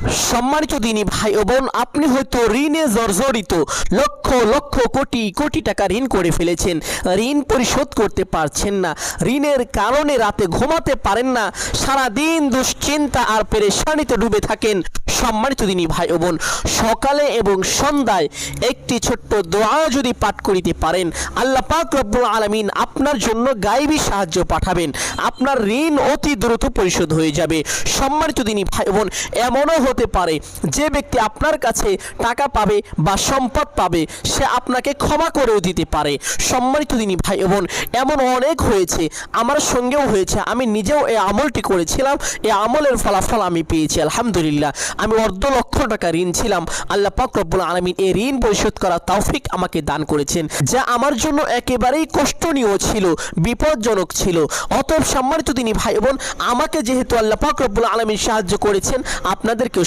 সম্মানিত দিনী ভাই ও বোন, আপনি হয়তো ঋণে জর্জরিত, লক্ষ লক্ষ কোটি কোটি টাকা ঋণ করে ফেলেছেন, ঋণ পরিশোধ করতে পারছেন না, ঋণের কারণে রাতে ঘুমাতে পারেন না, সারাদিন দুশ্চিন্তা আর পেরেশানিতে ডুবে থাকেন। সম্মানিত দিনী ভাই ও বোন, সকালে এবং সন্ধ্যায় একটি ছোট্ট দোয়া যদি পাঠ করিতে পারেন, আল্লাহ পাক রব্বুল আলামিন আপনার জন্য গায়েবী সাহায্য পাঠাবেন, আপনার ঋণ অতি দ্রুত পরিশোধ হয়ে যাবে। সম্মানিত দিনী ভাই বোন, এমনও হতে পারে যে ব্যক্তি আপনার কাছে টাকা পাবে বা সম্পদ পাবে, সে আপনাকে ক্ষমা করেও দিতে পারে। সম্মানিত দিনী ভাই বোন, এমন অনেক হয়েছে, আমার সঙ্গেও হয়েছে, আমি নিজেও এই আমলটি করেছিলাম, এই আমলের ফলাফল আমি পেয়েছি আলহামদুলিল্লাহ। আমি অর্ধ লক্ষ টাকা ঋণ ছিলাম, আল্লাহ পাক রব্বুল আলামিন এই ঋণ পরিশোধ করার তৌফিক আমাকে দান করেছেন, যা আমার জন্য একেবারেই কষ্টনীয় ছিল, বিপজ্জনক ছিল। অতএব সম্মানিত দিনী ভাই বোন, আমাকে যেহেতু আল্লাহ পাক রব্বুল আলামিন সাহায্য করেছেন, আপনাদেরকেও